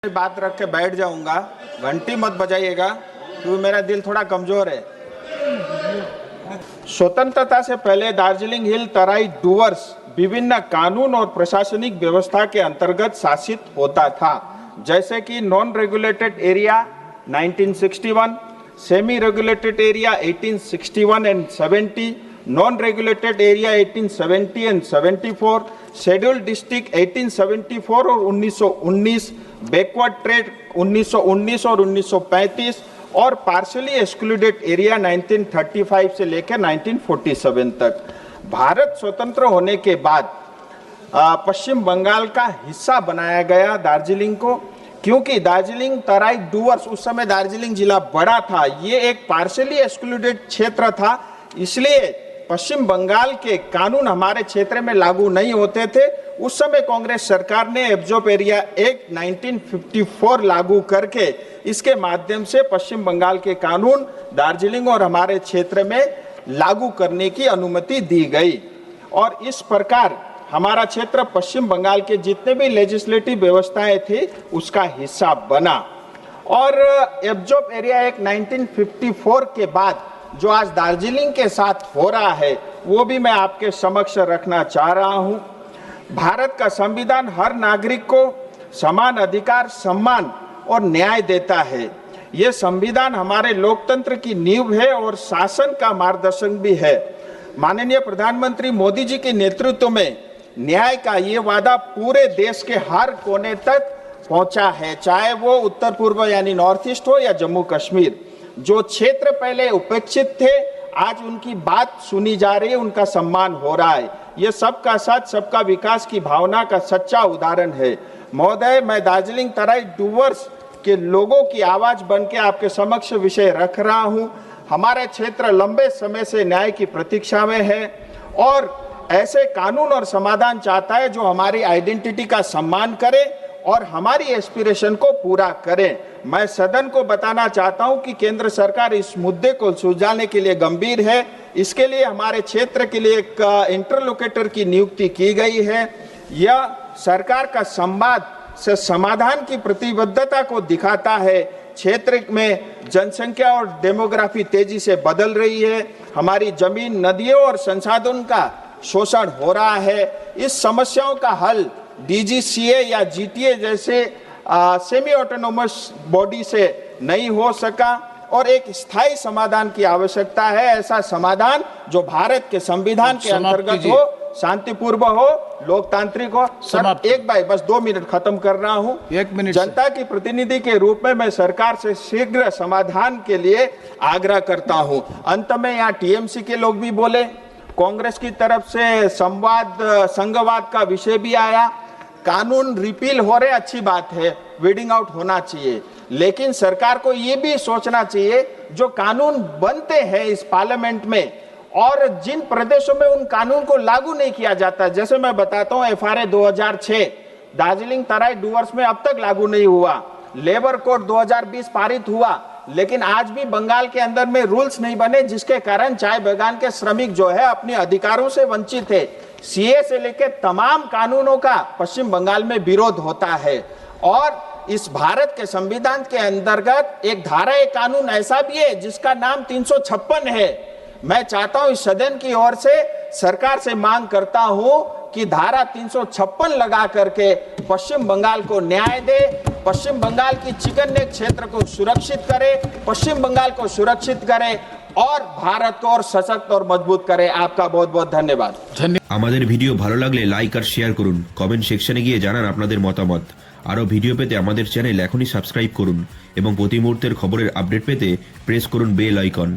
बात रख के बैठ जाऊंगा, घंटी मत बजाइएगा क्योंकि मेरा दिल थोड़ा कमजोर है। स्वतंत्रता से पहले दार्जिलिंग हिल तराई डूवर्स विभिन्न कानून और प्रशासनिक व्यवस्था के अंतर्गत शासित होता था, जैसे कि non regulated area 1961, semi regulated area 1861 and 70, non regulated area 1870 and 74, scheduled district 1874 और 1919, बैकवर्ड ट्रेड 1919 और 1935 और पार्शली एक्सक्लूडेड एरिया 1935 से लेकर 1947 तक। भारत स्वतंत्र होने के बाद पश्चिम बंगाल का हिस्सा बनाया गया दार्जिलिंग को, क्योंकि दार्जिलिंग तराई डूवर्स, उस समय दार्जिलिंग जिला बड़ा था, ये एक पार्शली एक्सक्लूडेड क्षेत्र था, इसलिए पश्चिम बंगाल के कानून हमारे क्षेत्र में लागू नहीं होते थे। उस समय कांग्रेस सरकार ने एब्जॉर्ब एरिया एक्ट 1954 लागू करके इसके माध्यम से पश्चिम बंगाल के कानून दार्जिलिंग और हमारे क्षेत्र में लागू करने की अनुमति दी गई और इस प्रकार हमारा क्षेत्र पश्चिम बंगाल के जितने भी लेजिस्लेटिव व्यवस्थाएं थी उसका हिस्सा बना। और एब्जॉर्ब एरिया एक्ट 1954 के बाद जो आज दार्जिलिंग के साथ हो रहा है वो भी मैं आपके समक्ष रखना चाह रहा हूं। भारत का संविधान हर नागरिक को समान अधिकार, सम्मान और न्याय देता है। ये संविधान हमारे लोकतंत्र की नींव है और शासन का मार्गदर्शन भी है। माननीय प्रधानमंत्री मोदी जी के नेतृत्व में न्याय का ये वादा पूरे देश के हर कोने तक पहुंचा है, चाहे वो उत्तर पूर्व यानी नॉर्थ ईस्ट हो या जम्मू कश्मीर। जो क्षेत्र पहले उपेक्षित थे आज उनकी बात सुनी जा रही है, उनका सम्मान हो रहा है। ये सबका साथ सबका विकास की भावना का सच्चा उदाहरण है। महोदय, मैं दार्जिलिंग तराई डूवर्स के लोगों की आवाज बन के आपके समक्ष विषय रख रहा हूं। हमारे क्षेत्र लंबे समय से न्याय की प्रतीक्षा में है और ऐसे कानून और समाधान चाहता है जो हमारी आइडेंटिटी का सम्मान करे और हमारी एस्पिरेशन को पूरा करें। मैं सदन को बताना चाहता हूं कि केंद्र सरकार इस मुद्दे को सुलझाने के लिए गंभीर है। इसके लिए हमारे क्षेत्र के लिए एक इंटरलोकेटर की नियुक्ति की गई है। यह सरकार का संवाद से समाधान की प्रतिबद्धता को दिखाता है। क्षेत्र में जनसंख्या और डेमोग्राफी तेजी से बदल रही है। हमारी जमीन, नदियों और संसाधन का शोषण हो रहा है। इस समस्याओं का हल डीजीसीए या जीटीए जैसे सेमी ऑटोनोमस बॉडी से नहीं हो सका और एक स्थायी समाधान की आवश्यकता है। ऐसा समाधान जो भारत के संविधान के अंतर्गत हो, शांतिपूर्ण हो, लोकतांत्रिक हो। सर एक बार बस 2 मिनट खत्म कर रहा हूं। 1 मिनट। जनता की प्रतिनिधि के रूप में मैं सरकार से शीघ्र समाधान के लिए आग्रह करता हूं। अंत में यहाँ टीएमसी के लोग भी बोले, कांग्रेस की तरफ से संवाद संघवाद का विषय भी आया। कानून रिपील हो रहे, अच्छी बात है, वीडिंग आउट होना चाहिए, लेकिन सरकार को ये भी सोचना चाहिए जो कानून बनते हैं इस पार्लियामेंट में और जिन प्रदेशों में उन कानून को लागू नहीं किया जाता, जैसे मैं बताता हूं एफआरए 2006 दार्जिलिंग तराई डूवर्स में अब तक लागू नहीं हुआ। लेबर कोड 2020 पारित हुआ, लेकिन आज भी बंगाल के अंदर में रूल्स नहीं बने, जिसके कारण चाय बागान के श्रमिक जो है अपने अधिकारों से वंचित है। सीए से लेकर तमाम कानूनों का पश्चिम बंगाल में विरोध होता है और इस भारत के संविधान के अंतर्गत एक धारा, एक कानून ऐसा भी है जिसका नाम 356 है। मैं चाहता हूं इस सदन की ओर से सरकार से मांग करता हूं कि धारा 356 लगा करके पश्चिम बंगाल को न्याय दे, पश्चिम बंगाल की चिकन क्षेत्र को सुरक्षित करे, पश्चिम बंगाल को सुरक्षित करे और भारत को और सशक्त और मजबूत करे। आपका बहुत बहुत धन्यवाद। আমাদের ভিডিও ভালো লাগলে লাইক আর শেয়ার করুন, কমেন্ট সেকশনে গিয়ে জানান আপনাদের মতামত। আরও ভিডিও পেতে আমাদের চ্যানেল এখনই সাবস্ক্রাইব করুন এবং প্রতি মুহূর্তের খবরের আপডেট পেতে প্রেস করুন বেল আইকন।